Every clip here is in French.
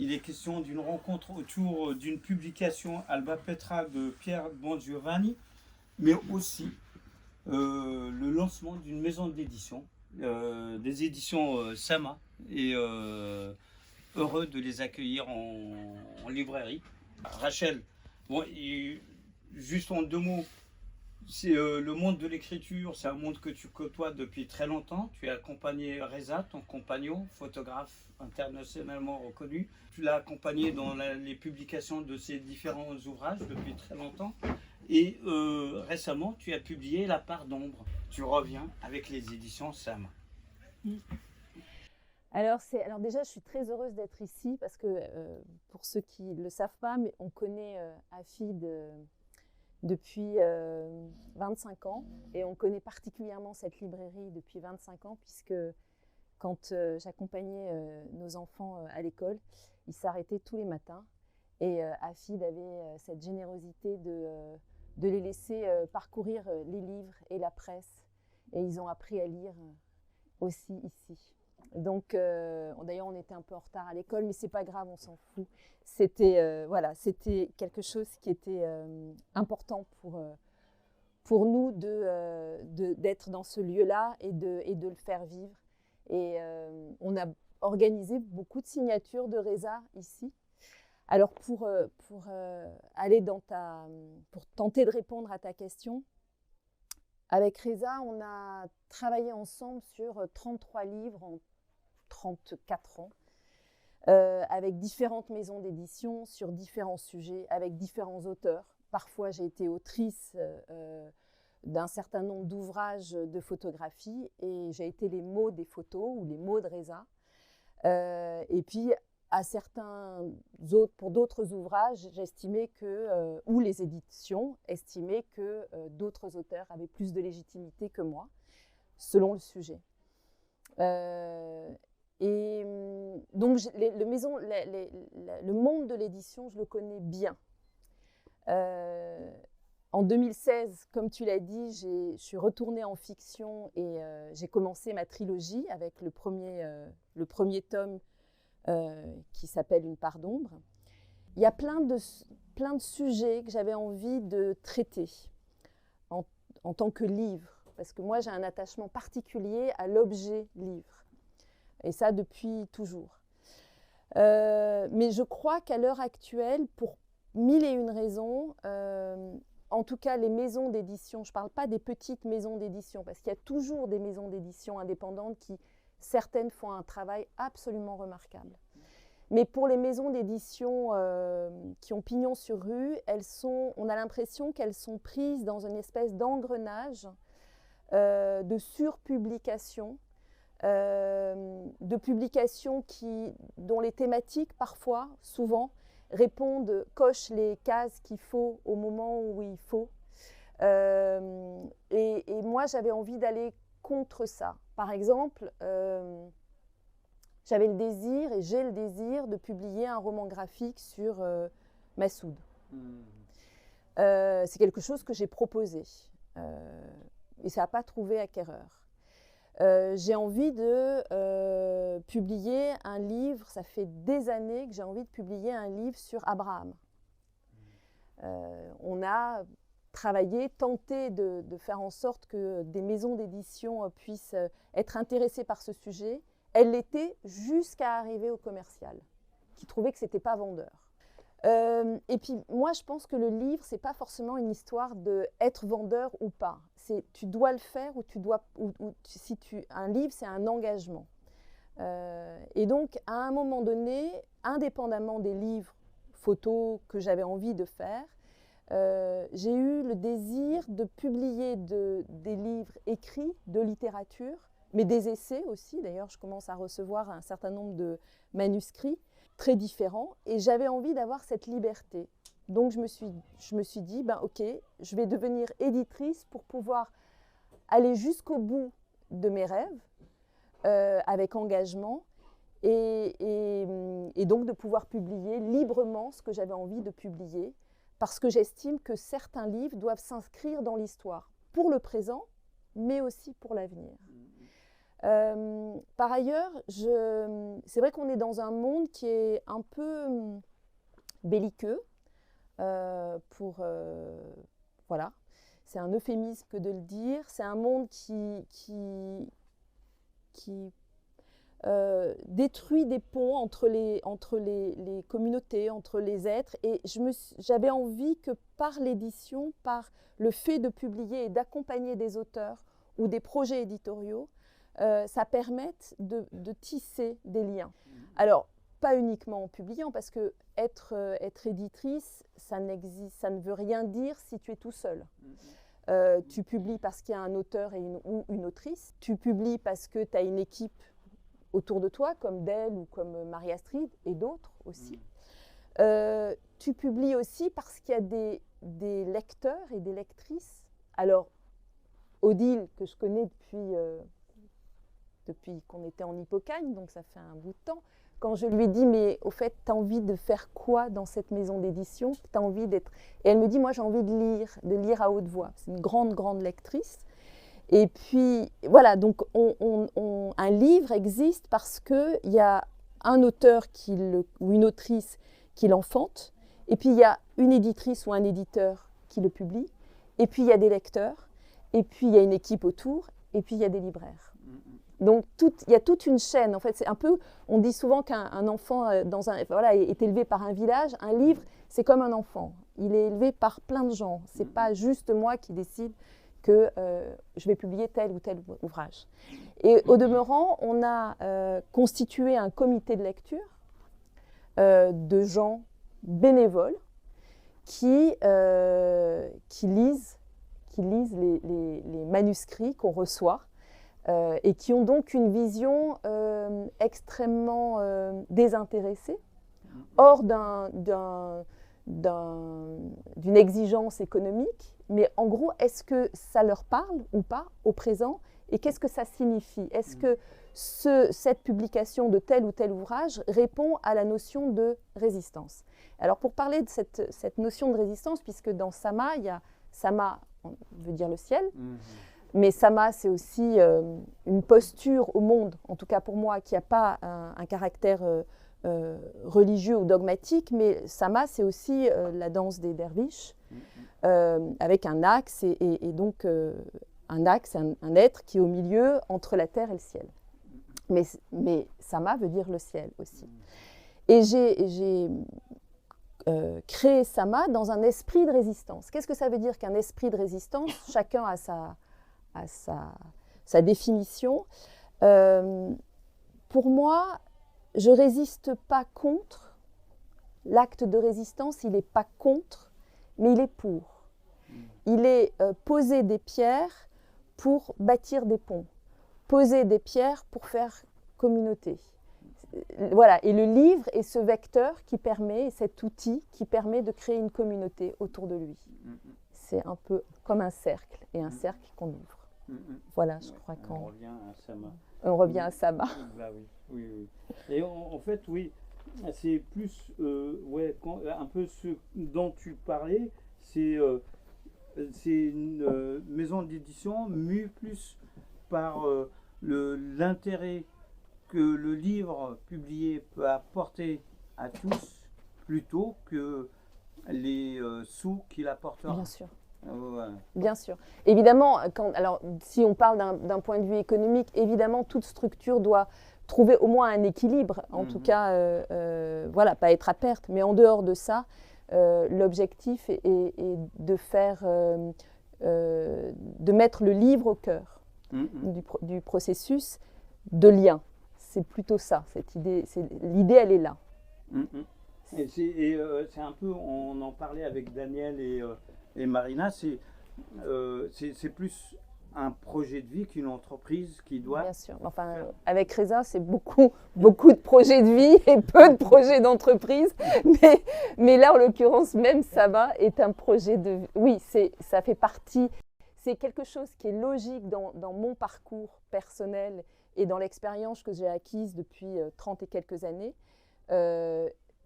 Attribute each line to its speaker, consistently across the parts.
Speaker 1: Il est question d'une rencontre autour d'une publication Alba Petra de Pierre Bongiovanni, mais aussi le lancement d'une maison d'édition, des éditions Sama, et heureux de les accueillir en librairie. Rachel, bon, juste en deux mots, c'est le monde de l'écriture, c'est un monde que tu côtoies depuis très longtemps. Tu as accompagné Reza, ton compagnon, photographe internationalement reconnu. Tu l'as accompagné dans les publications de ses différents ouvrages depuis très longtemps. Et récemment, tu as publié La part d'ombre. Tu reviens avec les éditions Sam.
Speaker 2: Alors déjà, je suis très heureuse d'être ici parce que pour ceux qui ne le savent pas, mais on connaît Hafid depuis 25 ans et on connaît particulièrement cette librairie depuis 25 ans puisque quand j'accompagnais nos enfants à l'école, ils s'arrêtaient tous les matins et Hafid avait cette générosité de les laisser parcourir les livres et la presse et ils ont appris à lire aussi ici. Donc, d'ailleurs, on était un peu en retard à l'école, mais c'est pas grave, on s'en fout. C'était quelque chose qui était important pour nous d'être dans ce lieu-là et de le faire vivre. Et on a organisé beaucoup de signatures de Reza ici. Alors, pour tenter de répondre à ta question, avec Reza, on a travaillé ensemble sur 33 livres en 34 ans, avec différentes maisons d'édition sur différents sujets, avec différents auteurs. Parfois, j'ai été autrice d'un certain nombre d'ouvrages de photographie et j'ai été les mots des photos ou les mots de Reza. Et puis, pour d'autres ouvrages, j'estimais ou les éditions estimaient que d'autres auteurs avaient plus de légitimité que moi, selon le sujet. Et donc, le monde de l'édition, je le connais bien. En 2016, comme tu l'as dit, je suis retournée en fiction et j'ai commencé ma trilogie avec le premier tome qui s'appelle Une part d'ombre. Il y a plein de sujets que j'avais envie de traiter en tant que livre, parce que moi, j'ai un attachement particulier à l'objet livre. Et ça depuis toujours. Mais je crois qu'à l'heure actuelle, pour 1001 raisons, en tout cas les maisons d'édition, je ne parle pas des petites maisons d'édition, parce qu'il y a toujours des maisons d'édition indépendantes qui, certaines font un travail absolument remarquable. Mais pour les maisons d'édition qui ont pignon sur rue, on a l'impression qu'elles sont prises dans une espèce d'engrenage de surpublication, de publications dont les thématiques, parfois, souvent, cochent les cases qu'il faut au moment où il faut. Et moi, j'avais envie d'aller contre ça. Par exemple, j'avais le désir, et j'ai le désir, de publier un roman graphique sur Massoud. C'est quelque chose que j'ai proposé. Et ça n'a pas trouvé acquéreur. J'ai envie de publier un livre, ça fait des années que j'ai envie de publier un livre sur Abraham. On a travaillé, tenté de faire en sorte que des maisons d'édition puissent être intéressées par ce sujet. Elles l'étaient jusqu'à arriver au commercial, qui trouvait que ce n'était pas vendeur. Et puis moi, je pense que le livre, ce n'est pas forcément une histoire d'être vendeur ou pas. Tu dois le faire un livre, c'est un engagement. Et donc, à un moment donné, indépendamment des livres photos que j'avais envie de faire, j'ai eu le désir de publier des livres écrits de littérature, mais des essais aussi. D'ailleurs, je commence à recevoir un certain nombre de manuscrits très différents, et j'avais envie d'avoir cette liberté. Donc je me suis dit, ok, je vais devenir éditrice pour pouvoir aller jusqu'au bout de mes rêves, avec engagement, et donc de pouvoir publier librement ce que j'avais envie de publier, parce que j'estime que certains livres doivent s'inscrire dans l'histoire, pour le présent, mais aussi pour l'avenir. Par ailleurs, c'est vrai qu'on est dans un monde qui est un peu belliqueux. Voilà, c'est un euphémisme que de le dire. C'est un monde qui détruit des ponts entre les communautés, entre les êtres. Et j'avais envie que par l'édition, par le fait de publier et d'accompagner des auteurs ou des projets éditoriaux, ça permette de tisser des liens. Alors, pas uniquement en publiant, parce que être éditrice, ça ne veut rien dire si tu es tout seul. Tu publies parce qu'il y a un auteur ou une autrice. Tu publies parce que tu as une équipe autour de toi, comme Dell ou comme Marie-Astrid, et d'autres aussi. Tu publies aussi parce qu'il y a des lecteurs et des lectrices. Alors, Odile, que je connais depuis qu'on était en Hippocagne, donc ça fait un bout de temps, quand je lui ai dit, mais au fait, tu as envie de faire quoi dans cette maison d'édition? T'as envie d'être... Et elle me dit, moi j'ai envie de lire à haute voix. C'est une grande, grande lectrice. Et puis, voilà, donc un livre existe parce qu'il y a un auteur ou une autrice qui l'enfante, et puis il y a une éditrice ou un éditeur qui le publie, et puis il y a des lecteurs, et puis il y a une équipe autour, et puis il y a des libraires. Donc, il y a toute une chaîne. En fait, c'est un peu, on dit souvent qu'un enfant est élevé par un village. Un livre, c'est comme un enfant. Il est élevé par plein de gens. Ce n'est pas juste moi qui décide que je vais publier tel ou tel ouvrage. Et au demeurant, on a constitué un comité de lecture de gens bénévoles qui lisent les manuscrits qu'on reçoit et qui ont donc une vision extrêmement désintéressée, hors d'une exigence économique. Mais en gros, est-ce que ça leur parle ou pas au présent? Et qu'est-ce que ça signifie? Est-ce que cette publication de tel ou tel ouvrage répond à la notion de résistance? Alors pour parler de cette notion de résistance, puisque dans Sama, il y a Sama, on veut dire le ciel, mais Sama, c'est aussi une posture au monde, en tout cas pour moi, qui n'a pas un caractère religieux ou dogmatique, mais Sama, c'est aussi la danse des derviches, avec un axe, et donc un axe, un être qui est au milieu entre la terre et le ciel. Mais Sama veut dire le ciel aussi. Et j'ai créé Sama dans un esprit de résistance. Qu'est-ce que ça veut dire qu'un esprit de résistance? Chacun a sa définition. Pour moi, je ne résiste pas contre. L'acte de résistance, il n'est pas contre, mais il est pour. Il est poser des pierres pour bâtir des ponts, poser des pierres pour faire communauté. Voilà, et le livre est ce vecteur qui permet, cet outil qui permet de créer une communauté autour de lui. C'est un peu comme un cercle, et un cercle qu'on ouvre. Voilà, je crois qu'on
Speaker 1: revient à Sama.
Speaker 2: On revient à Sama.
Speaker 1: Bah oui. Et en fait, oui, c'est plus, un peu ce dont tu parlais, c'est une maison d'édition mue plus par l'intérêt que le livre publié peut apporter à tous, plutôt que les sous qu'il apportera.
Speaker 2: Bien sûr.
Speaker 1: Voilà.
Speaker 2: Bien sûr. Évidemment, alors, si on parle d'un point de vue économique, évidemment, toute structure doit trouver au moins un équilibre. En tout cas, voilà, pas être à perte. Mais en dehors de ça, l'objectif est de faire, de mettre le livre au cœur du processus de lien. C'est plutôt ça, cette idée. L'idée, elle est là.
Speaker 1: Et c'est un peu, on en parlait avec Daniel et Marina, c'est plus un projet de vie qu'une entreprise qui doit...
Speaker 2: Bien sûr. Enfin, avec Reza, c'est beaucoup de projets de vie et peu de projets d'entreprise. Mais là, en l'occurrence, même Sama est un projet de vie. Oui, ça fait partie. C'est quelque chose qui est logique dans mon parcours personnel et dans l'expérience que j'ai acquise depuis 30 et quelques années.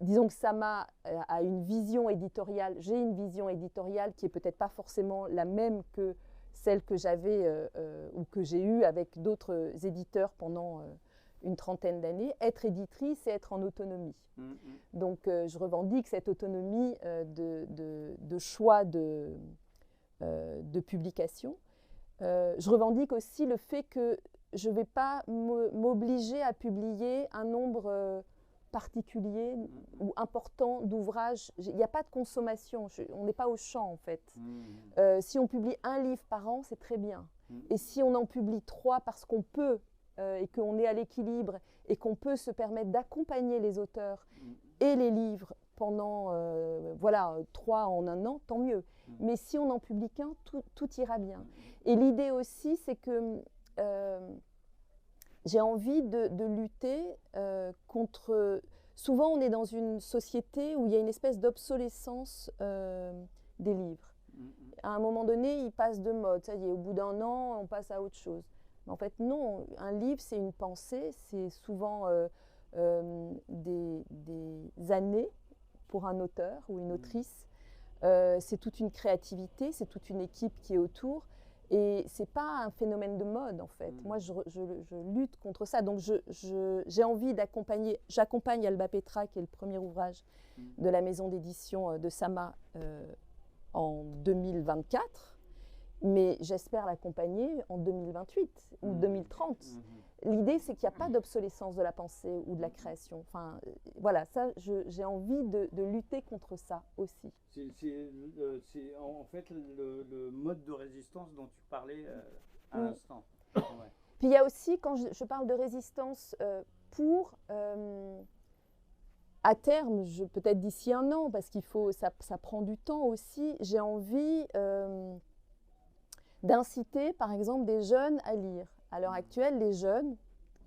Speaker 2: Disons que Sama a une vision éditoriale, j'ai une vision éditoriale qui n'est peut-être pas forcément la même que celle que j'avais ou que j'ai eue avec d'autres éditeurs pendant une trentaine d'années. Être éditrice, c'est être en autonomie. Donc, je revendique cette autonomie de choix de publication. Je revendique aussi le fait que je ne vais pas m'obliger à publier un nombre particulier ou important d'ouvrages. Il n'y a pas de consommation, on n'est pas au champ en fait. Si on publie un livre par an, c'est très bien. Et si on en publie 3 parce qu'on peut et qu'on est à l'équilibre et qu'on peut se permettre d'accompagner les auteurs et les livres pendant 3 en un an, tant mieux. Mais si on n'en publie qu'un, tout ira bien. Et l'idée aussi, c'est que j'ai envie de lutter contre... Souvent, on est dans une société où il y a une espèce d'obsolescence des livres. À un moment donné, ils passent de mode. Ça y est, au bout d'un an, on passe à autre chose. Mais en fait, non. Un livre, c'est une pensée. C'est souvent des années pour un auteur ou une autrice. C'est toute une créativité, c'est toute une équipe qui est autour. Et ce n'est pas un phénomène de mode, en fait. Moi, je lutte contre ça. Donc, j'ai envie d'accompagner... J'accompagne Alba Petra, qui est le premier ouvrage de la maison d'édition de Sama en 2024. Mais j'espère l'accompagner en 2028 ou 2030. L'idée, c'est qu'il n'y a pas d'obsolescence de la pensée ou de la création. Enfin, voilà, ça, j'ai envie de lutter contre ça aussi.
Speaker 1: C'est en fait le mode de résistance dont tu parlais à l'instant. Ouais.
Speaker 2: Puis il y a aussi, quand je parle de résistance à terme, peut-être d'ici un an, parce qu'il faut, ça prend du temps aussi, j'ai envie d'inciter, par exemple, des jeunes à lire. À l'heure actuelle, les jeunes,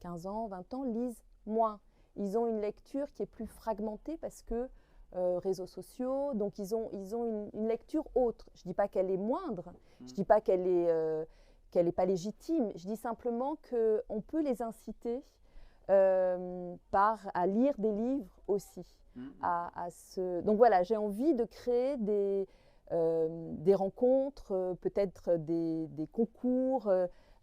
Speaker 2: 15 ans, 20 ans, lisent moins. Ils ont une lecture qui est plus fragmentée parce que réseaux sociaux, donc ils ont une lecture autre. Je ne dis pas qu'elle est moindre, je ne dis pas qu'elle est pas légitime, je dis simplement qu'on peut les inciter à lire des livres aussi. Donc voilà, j'ai envie de créer des rencontres, peut-être des concours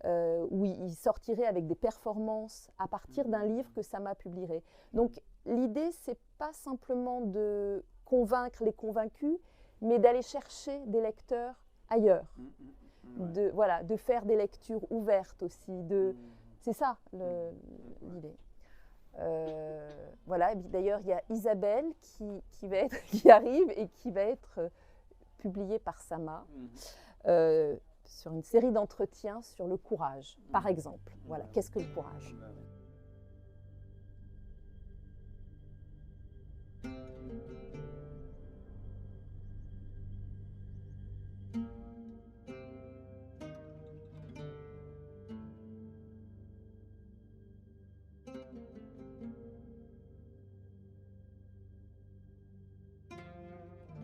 Speaker 2: où ils sortiraient avec des performances à partir d'un livre que Sama publierait. Donc l'idée, c'est pas simplement de convaincre les convaincus, mais d'aller chercher des lecteurs ailleurs. De faire des lectures ouvertes aussi. C'est ça l'idée. Voilà. D'ailleurs, il y a Isabelle qui arrive et qui va être publiée par Sama sur une série d'entretiens sur le courage, par exemple. Voilà. Qu'est-ce que le courage ?